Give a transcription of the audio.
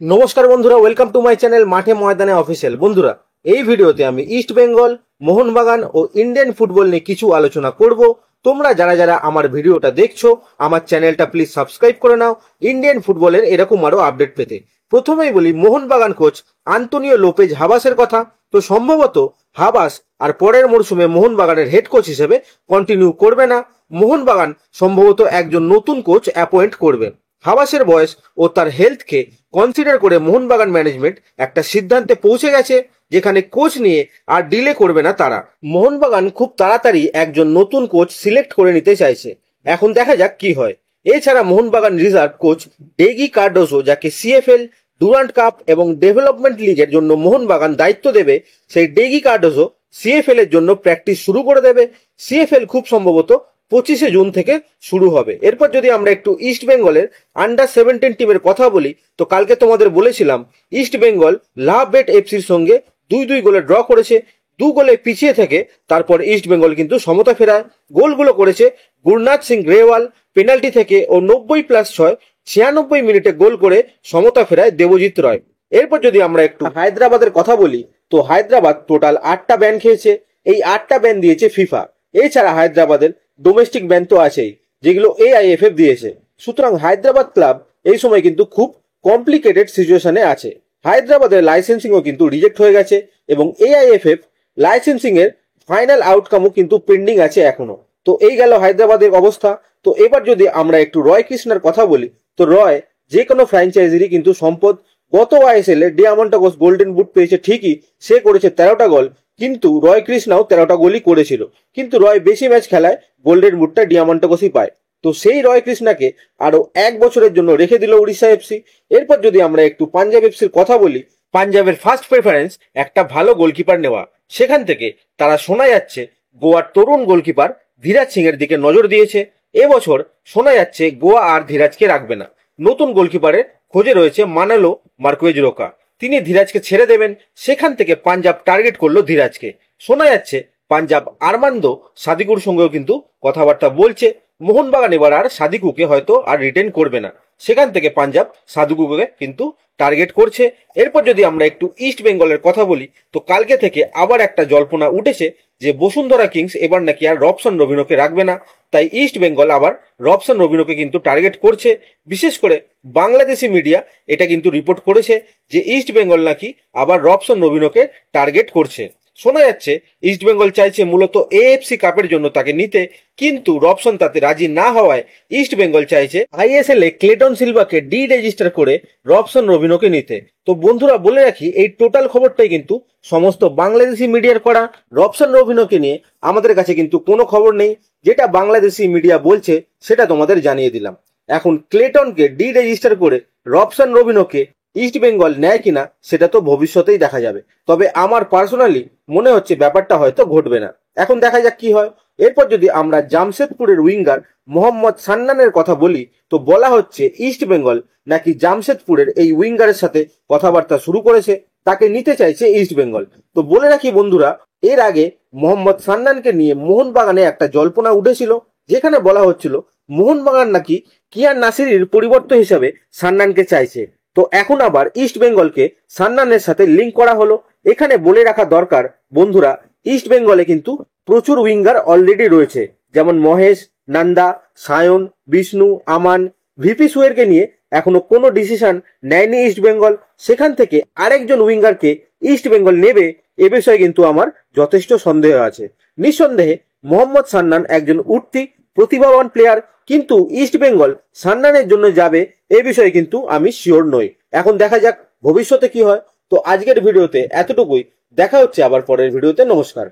নমস্কার বন্ধুরা, welcome to my channel মাঠে ময়দানে অফিসিয়াল। বন্ধুরা, এই ভিডিওতে আমি ইস্ট বেঙ্গল, মোহনবাগান ও ইন্ডিয়ান ফুটবল নিয়ে কিছু আলোচনা করব। তোমরা যারা যারা আমার ভিডিওটা দেখছো, আমার চ্যানেলটা প্লিজ সাবস্ক্রাইব করে নাও ইন্ডিয়ান ফুটবলের এরকম আরো আপডেট পেতে। প্রথমেই বলি মোহনবাগান কোচ আন্তোনিও লোপেজ হাবাসের কথা। তো সম্ভবত হাবাস আর পরের মরশুমে মোহনবাগানের হেড কোচ হিসেবে কন্টিনিউ করবে না। মোহনবাগান সম্ভবত একজন নতুন কোচ অ্যাপয়েন্ট করবে। হাবাসের বয়স ও তার হেলথকে কনসিডার করে মোহনবাগান ম্যানেজমেন্ট একটা সিদ্ধান্তে পৌঁছে গেছে, যেখানে কোচ নিয়ে আর ডিলে করবে না তারা। মোহনবাগান খুব তাড়াতাড়ি একজন নতুন কোচ সিলেক্ট করে নিতে চাইছে। এখন দেখা যাক কি হয়। এছাড়া মোহনবাগান রিজার্ভ কোচ ডেগি কার্ডোসো, যাকে সিএফএল, ডুরান্ট কাপ এবং ডেভেলপমেন্ট লিগের জন্য মোহনবাগান দায়িত্ব দেবে, সেই ডেগি কার্ডোসো সিএফএল এর জন্য প্র্যাকটিস শুরু করে দেবে। সিএফএল খুব সম্ভবত 25শে জুন থেকে শুরু হবে। এরপর যদি আমরা একটু ইস্ট বেঙ্গলের আন্ডার 17 টিমের কথা বলি, তো কালকে তোমাদের বলেছিলাম ইস্ট বেঙ্গল লাভবেট এফসির সঙ্গে 2-2 গোলে ড্র করেছে। 2 গোলে পিছিয়ে থেকে তারপর ইস্ট বেঙ্গল কিন্তু সমতা ফেরায়। গোলগুলো করেছে গুরনাথ সিং গ্রেওয়াল পেনাল্টি থেকে ও 90+6 96 মিনিটে গোল করে সমতা ফেরায় দেবজিৎ রয়। এরপর যদি আমরা একটু হায়দ্রাবাদের কথা বলি, তো হায়দ্রাবাদ টোটাল 8টা ব্যান খেয়েছে। এই 8টা ব্যান দিয়েছে ফিফা। এছাড়া হায়দ্রাবাদের ডোমেস্টিক ব্যান তো আছেই, যেগুলো এআইএফএফ দিয়েছে। সুতরাং হায়দ্রাবাদ ক্লাব এই সময় কিন্তু খুব কমপ্লিকেটেড সিচুয়েশনে আছে। হায়দ্রাবাদের লাইসেন্সিংও কিন্তু রিজেক্ট হয়ে গেছে এবং এআইএফএফ লাইসেন্সিং এর ফাইনাল আউটকামও কিন্তু পেন্ডিং আছে এখনো। তো এই গেল হায়দ্রাবাদের অবস্থা। তো এবার যদি আমরা একটু রয় কৃষ্ণার কথা বলি, তো রয় যে কোনো ফ্র্যাঞ্চাইজিরই কিন্তু সম্পদ। গত আইএসএল এ ডিয়ামন্টাগোস গোল্ডেন বুট পেয়েছে ঠিকই, সে করেছে 13টা গোল, কিন্তু রয় কৃষ্ণাও 13টা গোলই করেছিল। কিন্তু রয় বেশি ম্যাচ খেলায় গোল্ডেন বুটটা ডিয়ামন্টাগোসই পায়। তো সেই রয় কৃষ্ণাকে আরো 1 বছরের জন্য রেখে দিল উড়িষ্যা এফসি। এরপর যদি আমরা একটু পাঞ্জাব এফসির কথা বলি, পাঞ্জাবের ফার্স্ট প্রেফারেন্স একটা ভালো গোলকিপার নেওয়া। সেখান থেকে তারা শোনা যাচ্ছে গোয়ার তরুণ গোলকিপার ধীরাজ সিং এর দিকে নজর দিয়েছে। এবছর শোনা যাচ্ছে গোয়া আর ধীরাজকে রাখবে না। নতুন গোলকিপারের খোঁজে রয়েছে মানালো মার্কুয়েজ রোকা। তিনি ধীরাজকে ছেড়ে দেবেন। সেখান থেকে পাঞ্জাব টার্গেট করলো ধীরাজকে। শোনা যাচ্ছে পাঞ্জাব আরমান্দো সাদিকুর সঙ্গেও কিন্তু কথাবার্তা বলছে। মোহনবাগান এবার আর সাদিকুকে হয়তো আর রিটেন করবে না। সেখান থেকে পাঞ্জাব সাদিকুকে কিন্তু টার্গেট করছে। এরপর যদি আমরা একটু ইস্ট বেঙ্গলের কথা বলি, তো কালকে থেকে আবার একটা জল্পনা উঠেছে যে বসুন্ধরা কিংস এবার নাকি আর রবসন রবিনোকে রাখবে না। তাই ইস্ট বেঙ্গল আবার রবসন রবিনোকে কিন্তু টার্গেট করছে। বিশেষ করে বাংলাদেশি মিডিয়া এটা কিন্তু রিপোর্ট করেছে যে ইস্ট বেঙ্গল নাকি আবার রবসন রবিনোকে টার্গেট করছে। শোনা যাচ্ছে ইস্ট বেঙ্গল চাইছে মূলত এএফসি কাপের জন্য তাকে নিতে, কিন্তু রবসন তাতে রাজি না হওয়ায় ইস্ট বেঙ্গল চাইছে আইএসএল এ ক্লেটন সিলভাকে ডি রেজিস্টার করে রবসন রবিনোকে নিতে। তো বন্ধুরা বলে রাখি, এই টোটাল খবরটাই কিন্তু সমস্ত বাংলাদেশি মিডিয়ার করা। রবসন রবিনোকে নিয়ে আমাদের কাছে কিন্তু কোনো খবর নেই। যেটা বাংলাদেশি মিডিয়া বলছে সেটা তোমাদের জানিয়ে দিলাম। এখন ক্লেটনকে ডি রেজিস্টার করে রবসন রবিনোকে ইস্ট বেঙ্গল নেয় কিনা সেটা তো ভবিষ্যতেই দেখা যাবে। তবে আমার পার্সোনালি মনে হচ্ছে ব্যাপারটা হয়তো ঘটবে না। এখন দেখা যাক কি হয়। এরপর যদি আমরা জামশেদপুরের উইঙ্গার মোহাম্মদ সান্নানের কথা বলি, তো বলা হচ্ছে ইস্ট বেঙ্গল নাকি জামশেদপুরের এই উইঙ্গারের সাথে কথাবার্তা শুরু করেছে, তাকে নিতে চাইছে ইস্ট বেঙ্গল। তো বলে রাখি বন্ধুরা, এর আগে মোহাম্মদ সান্নানকে নিয়ে মোহনবাগানে একটা জল্পনা উঠেছিল, যেখানে বলা হচ্ছিল মোহনবাগান নাকি কিয়ান নাসিরের পরিবর্তন হিসাবে সান্নানকে চাইছে। তো এখন আবার ইস্ট বেঙ্গলকে সান্নানের সাথে লিঙ্ক করা হলো। এখানে বলে রাখা দরকার বন্ধুরা, ইস্ট বেঙ্গলে কিন্তু প্রচুর উইঙ্গার অলরেডি রয়েছে, যেমন মহেশ, নন্দা, সায়ন, বিষ্ণু, আমান, ভিপি সুয়েরকে নিয়ে এখনো কোনো ডিসিশন নেয়নি ইস্ট বেঙ্গল। সেখান থেকে আরেকজন উইঙ্গারকে ইস্ট বেঙ্গল নেবে এ বিষয়ে কিন্তু আমার যথেষ্ট সন্দেহ আছে। নিঃসন্দেহে মোহাম্মদ সান্নান একজন উঠতি প্রতিভাবান প্লেয়ার, কিন্তু ইস্ট বেঙ্গল সান্নানের জন্য যাবে এ বিষয়ে কিন্তু আমি শিওর নই। এখন দেখা যাক ভবিষ্যতে কি হয়। তো আজকের ভিডিওতে এতটুকুই। দেখা হচ্ছে আবার পরের ভিডিওতে। নমস্কার।